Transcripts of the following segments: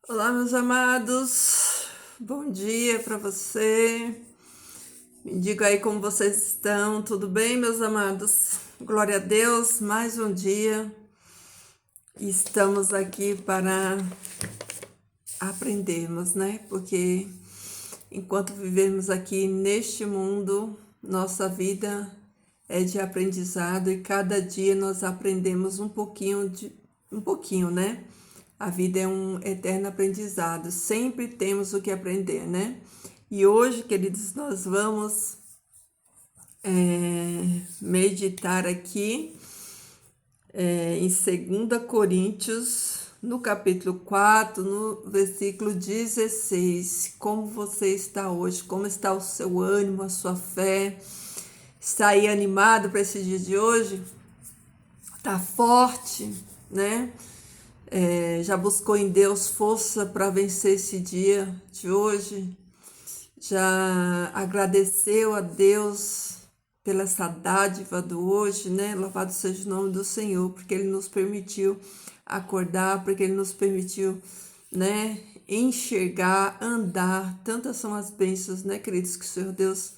Olá, meus amados, bom dia para você. Me diga aí como vocês estão, tudo bem, meus amados? Glória a Deus, mais um dia. Estamos aqui para aprendermos, né? Porque enquanto vivemos aqui neste mundo, nossa vida é de aprendizado e cada dia nós aprendemos um pouquinho, né? A vida é um eterno aprendizado, sempre temos o que aprender, né? E hoje, queridos, nós vamos meditar aqui em 2 Coríntios, no capítulo 4, no versículo 16. Como você está hoje? Como está o seu ânimo, a sua fé? Está aí animado para esse dia de hoje? Está forte, né? Já buscou em Deus força para vencer esse dia de hoje? Já agradeceu a Deus pela essa dádiva do hoje, né? Louvado seja o nome do Senhor, porque Ele nos permitiu acordar, porque Ele nos permitiu, né? Enxergar, andar. Tantas são as bênçãos, né, queridos, que o Senhor Deus,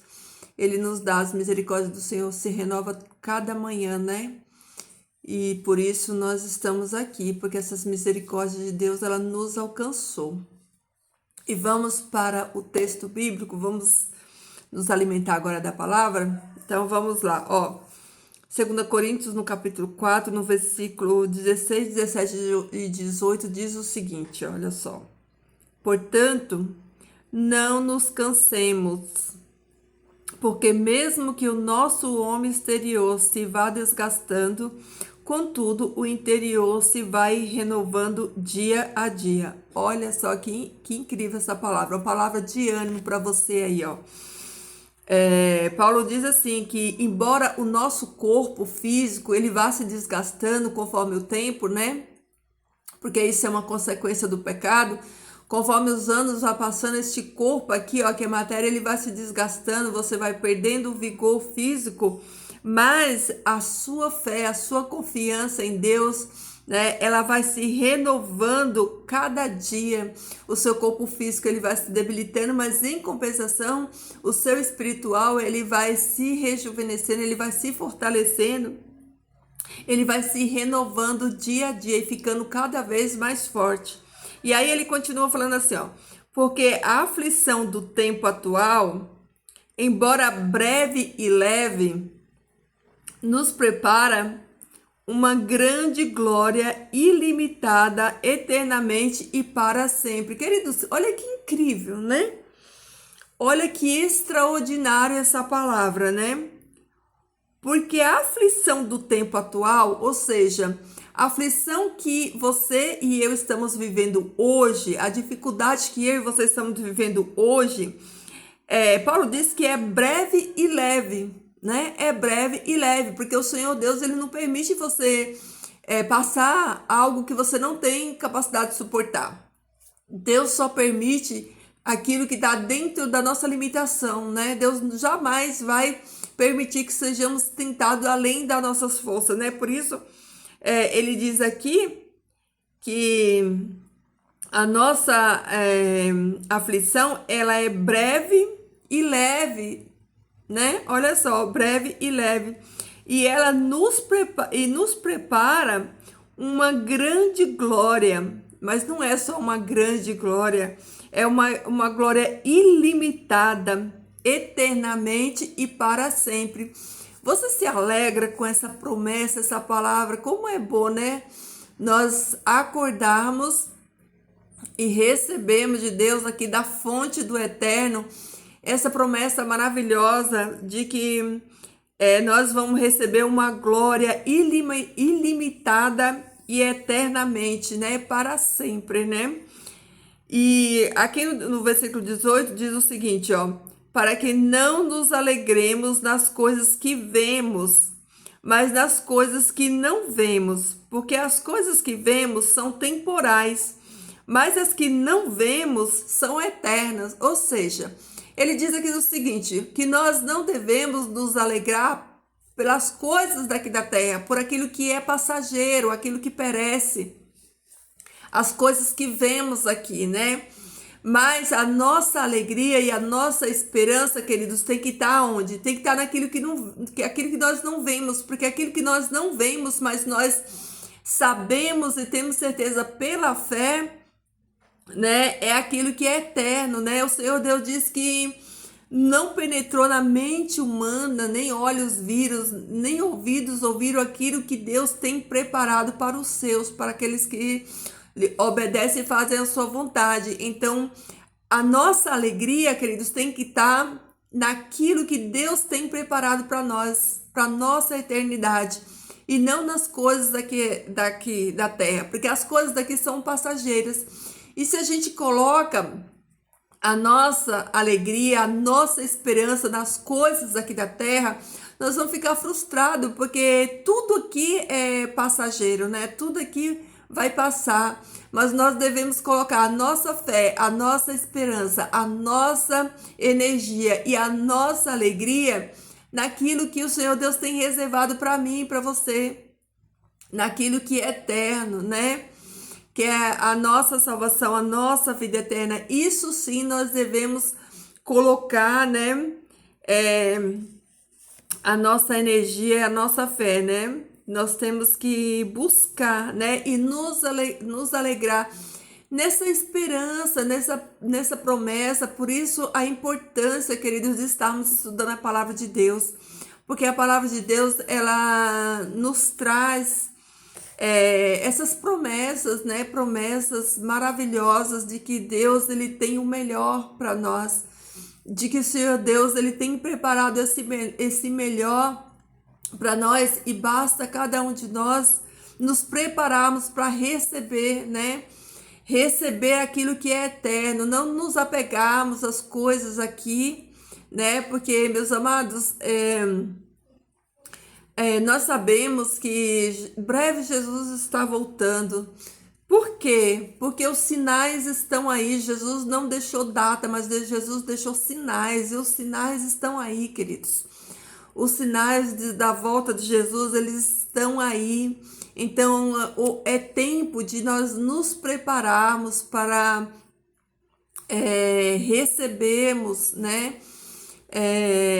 Ele nos dá. As misericórdias do Senhor se renova cada manhã, né? E por isso nós estamos aqui, porque essas misericórdias de Deus, ela nos alcançou. E vamos para o texto bíblico, vamos nos alimentar agora da palavra? Então vamos lá, ó. 2 Coríntios, no capítulo 4, no versículo 16, 17 e 18, diz o seguinte, olha só. Portanto, não nos cansemos, porque mesmo que o nosso homem exterior se vá desgastando, contudo, o interior se vai renovando dia a dia. Olha só que incrível essa palavra, uma palavra de ânimo para você aí, ó. Paulo diz assim que embora o nosso corpo físico ele vá se desgastando conforme o tempo, né? Porque isso é uma consequência do pecado. Conforme os anos vão passando, este corpo aqui, ó, que é matéria, ele vai se desgastando, você vai perdendo o vigor físico, mas a sua fé, a sua confiança em Deus, né, ela vai se renovando cada dia. O seu corpo físico ele vai se debilitando, mas em compensação, o seu espiritual ele vai se rejuvenescendo, ele vai se fortalecendo. Ele vai se renovando dia a dia e ficando cada vez mais forte. E aí ele continua falando assim, ó, porque a aflição do tempo atual, embora breve e leve, nos prepara uma grande glória ilimitada, eternamente e para sempre. Queridos, olha que incrível, né? Olha que extraordinária essa palavra, né? Porque a aflição do tempo atual, ou seja, a aflição que você e eu estamos vivendo hoje, a dificuldade que eu e você estamos vivendo hoje, Paulo diz que é breve e leve, né? É breve e leve, porque o Senhor Deus ele não permite você passar algo que você não tem capacidade de suportar. Deus só permite aquilo que está dentro da nossa limitação, né? Deus jamais vai permitir que sejamos tentados além das nossas forças, né? Por isso, ele diz aqui que a nossa aflição, ela é breve e leve, né? Olha só, breve e leve. E ela nos prepara uma grande glória, mas não é só uma grande glória, é uma glória ilimitada, eternamente e para sempre. Você se alegra com essa promessa, essa palavra? Como é bom, né? Nós acordarmos e recebemos de Deus aqui da fonte do eterno essa promessa maravilhosa de que nós vamos receber uma glória ilimitada e eternamente, né? Para sempre, né? E aqui no versículo 18 diz o seguinte, ó, para que não nos alegremos nas coisas que vemos, mas nas coisas que não vemos, porque as coisas que vemos são temporais, mas as que não vemos são eternas. Ou seja, ele diz aqui o seguinte, que nós não devemos nos alegrar pelas coisas daqui da terra, por aquilo que é passageiro, aquilo que perece. as coisas que vemos aqui, né? Mas a nossa alegria e a nossa esperança, queridos, tem que estar onde? Tem que estar naquilo que não, aquilo que nós não vemos, porque aquilo que nós não vemos, mas nós sabemos e temos certeza pela fé, né? É aquilo que é eterno, né? O Senhor Deus diz que não penetrou na mente humana, nem olhos viram, nem ouvidos ouviram aquilo que Deus tem preparado para os seus, para aqueles que lhe obedecem e fazem a sua vontade. Então, a nossa alegria, queridos, tem que estar naquilo que Deus tem preparado para nós, para nossa eternidade, e não nas coisas daqui da terra, porque as coisas daqui são passageiras. E se a gente coloca a nossa alegria, a nossa esperança nas coisas aqui da terra, nós vamos ficar frustrados, porque tudo aqui é passageiro, né? Tudo aqui vai passar, mas nós devemos colocar a nossa fé, a nossa esperança, a nossa energia e a nossa alegria naquilo que o Senhor Deus tem reservado para mim e para você, naquilo que é eterno, né? Que é a nossa salvação, a nossa vida eterna. Isso sim nós devemos colocar, né? A nossa energia, a nossa fé, né? Nós temos que buscar, né? E nos alegrar nessa esperança, nessa promessa. Por isso a importância, queridos, de estarmos estudando a palavra de Deus. Porque a palavra de Deus, ela nos traz essas promessas, né? Promessas maravilhosas de que Deus ele tem o melhor para nós, de que o Senhor Deus ele tem preparado esse melhor para nós, e basta cada um de nós nos prepararmos para receber, né? Receber aquilo que é eterno, não nos apegarmos às coisas aqui, né? Porque, meus amados, nós sabemos que breve Jesus está voltando. Por quê? Porque os sinais estão aí. Jesus não deixou data, mas Jesus deixou sinais. E os sinais estão aí, queridos. Os sinais da volta de Jesus, eles estão aí. Então, é tempo de nós nos prepararmos para recebermos, né?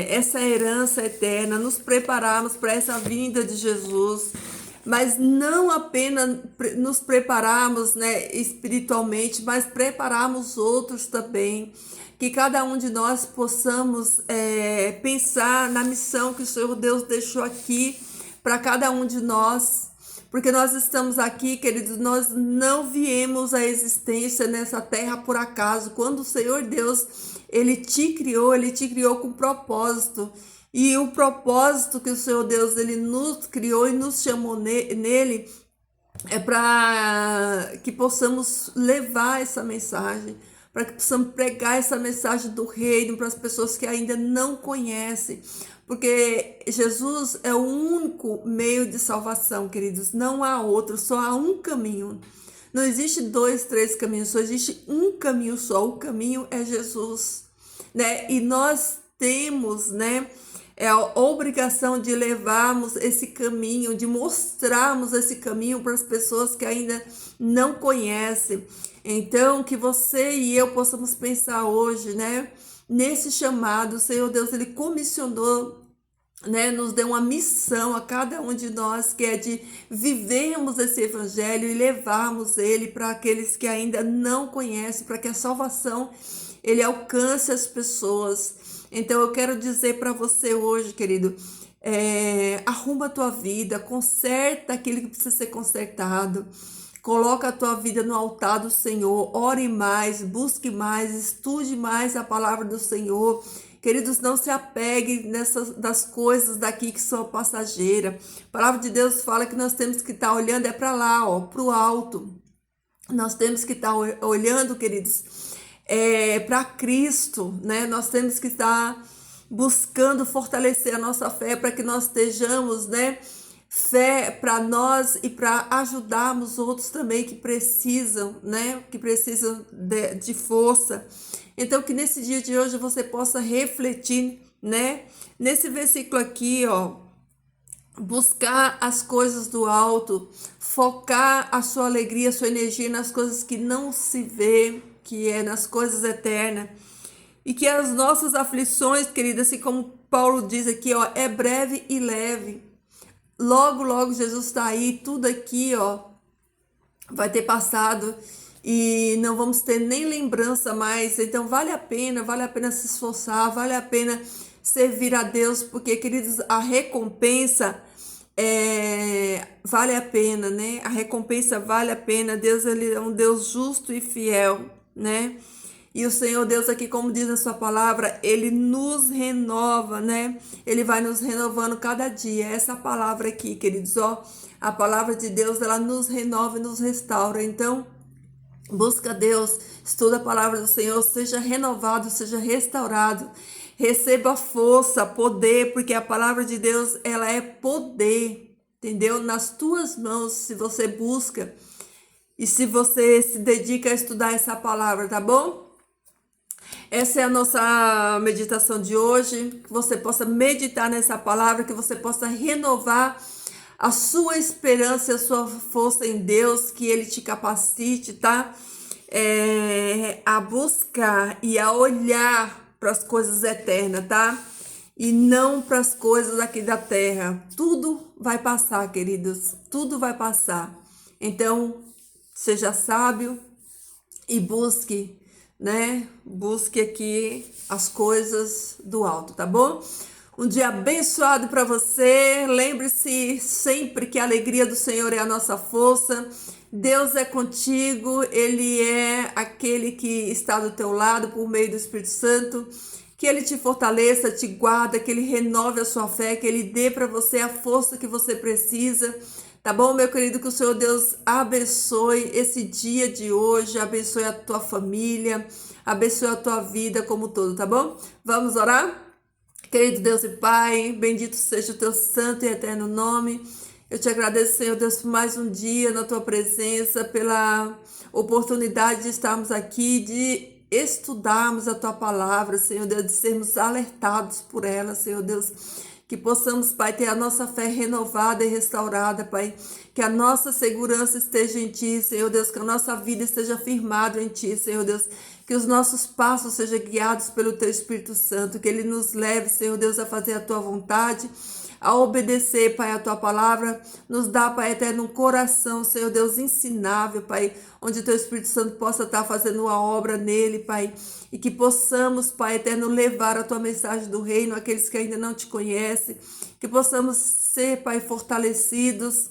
Essa herança eterna, nos prepararmos para essa vinda de Jesus, mas não apenas nos prepararmos, né, espiritualmente, mas prepararmos outros também, que cada um de nós possamos pensar na missão que o Senhor Deus deixou aqui para cada um de nós, porque nós estamos aqui, queridos, nós não viemos à existência nessa terra por acaso. Quando o Senhor Deus ele te criou com propósito. E o propósito que o Senhor Deus ele nos criou e nos chamou nele é para que possamos levar essa mensagem, para que possamos pregar essa mensagem do reino para as pessoas que ainda não conhecem. Porque Jesus é o único meio de salvação, queridos. Não há outro, só há um caminho. Não existe 2, 3 caminhos, só existe um caminho só. O caminho é Jesus, né? E nós temos, né, a obrigação de levarmos esse caminho, de mostrarmos esse caminho para as pessoas que ainda não conhecem. Então, que você e eu possamos pensar hoje, né, nesse chamado. O Senhor Deus, ele comissionou, né, nos deu uma missão a cada um de nós, que é de vivermos esse evangelho e levarmos ele para aqueles que ainda não conhecem, para que a salvação ele alcance as pessoas. Então eu quero dizer para você hoje, querido, arruma a tua vida, conserta aquilo que precisa ser consertado, coloca a tua vida no altar do Senhor, ore mais, busque mais, estude mais a palavra do Senhor. Queridos, não se apegue das coisas daqui que são passageiras. A palavra de Deus fala que nós temos que estar olhando para lá, para o alto. Nós temos que estar olhando, queridos, para Cristo, né? Nós temos que estar buscando fortalecer a nossa fé para que nós estejamos, né, fé para nós e para ajudarmos outros também que precisam, né, que precisam de força. Então que nesse dia de hoje você possa refletir, né, nesse versículo aqui, ó, buscar as coisas do alto, focar a sua alegria, a sua energia nas coisas que não se vê, que é nas coisas eternas. E que as nossas aflições, querida, assim como Paulo diz aqui, ó, é breve e leve. Logo, logo Jesus está aí, tudo aqui, ó, vai ter passado e não vamos ter nem lembrança mais. Então vale a pena se esforçar, vale a pena servir a Deus, porque, queridos, a recompensa vale a pena, né? A recompensa vale a pena. Deus, ele é um Deus justo e fiel, né? E o Senhor Deus aqui, como diz na sua palavra, ele nos renova, né? Ele vai nos renovando cada dia. Essa palavra aqui, queridos, ó, a palavra de Deus, ela nos renova e nos restaura. Então, busca Deus, estuda a palavra do Senhor, seja renovado, seja restaurado. Receba força, poder, porque a palavra de Deus, ela é poder, entendeu? Nas tuas mãos, se você busca e se você se dedica a estudar essa palavra, tá bom? Essa é a nossa meditação de hoje, que você possa meditar nessa palavra, que você possa renovar a sua esperança e a sua força em Deus, que Ele te capacite, tá? A buscar e a olhar para as coisas eternas, tá? E não para as coisas aqui da terra. Tudo vai passar, queridos, tudo vai passar. Então, seja sábio e busque, né? Busque aqui as coisas do alto, tá bom? Um dia abençoado para você. Lembre-se sempre que a alegria do Senhor é a nossa força. Deus é contigo, Ele é aquele que está do teu lado por meio do Espírito Santo. Que Ele te fortaleça, te guarda, que Ele renove a sua fé, que Ele dê para você a força que você precisa. Tá bom, meu querido? Que o Senhor Deus abençoe esse dia de hoje, abençoe a tua família, abençoe a tua vida como um todo, tá bom? Vamos orar? Querido Deus e Pai, bendito seja o teu santo e eterno nome. Eu te agradeço, Senhor Deus, por mais um dia na tua presença, pela oportunidade de estarmos aqui, de estudarmos a tua palavra, Senhor Deus, de sermos alertados por ela, Senhor Deus. Que possamos, Pai, ter a nossa fé renovada e restaurada, Pai. Que a nossa segurança esteja em Ti, Senhor Deus. Que a nossa vida esteja firmada em Ti, Senhor Deus. Que os nossos passos sejam guiados pelo Teu Espírito Santo. Que Ele nos leve, Senhor Deus, a fazer a Tua vontade, a obedecer, Pai, a Tua palavra. Nos dá, Pai, eterno um coração, Senhor Deus, ensinável, Pai. Onde o Teu Espírito Santo possa estar fazendo uma obra nele, Pai. E que possamos, Pai eterno, levar a Tua mensagem do reino àqueles que ainda não Te conhecem. Que possamos ser, Pai, fortalecidos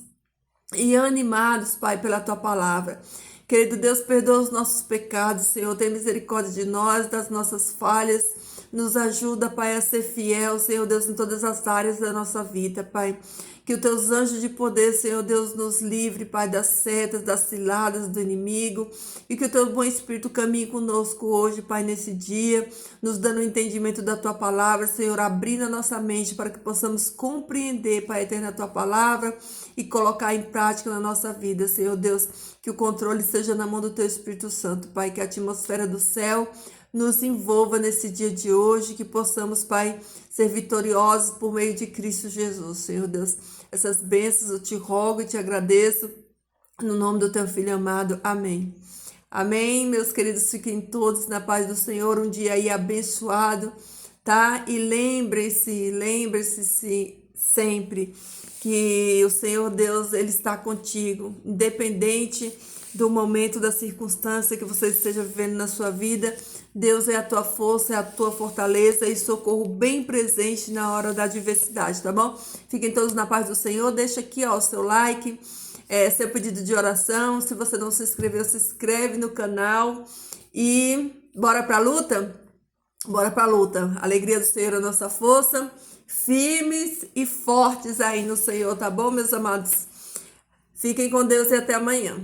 e animados, Pai, pela Tua palavra. Querido Deus, perdoa os nossos pecados, Senhor. Tem misericórdia de nós, das nossas falhas. Nos ajuda, Pai, a ser fiel, Senhor Deus, em todas as áreas da nossa vida, Pai. Que os teus anjos de poder, Senhor Deus, nos livre, Pai, das setas, das ciladas do inimigo. E que o teu bom Espírito caminhe conosco hoje, Pai, nesse dia, nos dando o entendimento da tua palavra, Senhor, abrindo a nossa mente para que possamos compreender, Pai eterno, a tua palavra e colocar em prática na nossa vida, Senhor Deus. Que o controle seja na mão do teu Espírito Santo, Pai, que a atmosfera do céu nos envolva nesse dia de hoje, que possamos, Pai, ser vitoriosos por meio de Cristo Jesus, Senhor Deus. Essas bênçãos eu te rogo e te agradeço, no nome do teu Filho amado. Amém. Amém, meus queridos, fiquem todos na paz do Senhor, um dia aí abençoado, tá? E lembre-se sempre que o Senhor Deus, Ele está contigo, independente do momento, da circunstância que você esteja vivendo na sua vida. Deus é a tua força, é a tua fortaleza e socorro bem presente na hora da adversidade, tá bom? Fiquem todos na paz do Senhor. Deixa aqui, ó, o seu like, seu pedido de oração. Se você não se inscreveu, se inscreve no canal. E bora pra luta? Bora pra luta. A alegria do Senhor é a nossa força. Firmes e fortes aí no Senhor, tá bom, meus amados? Fiquem com Deus e até amanhã.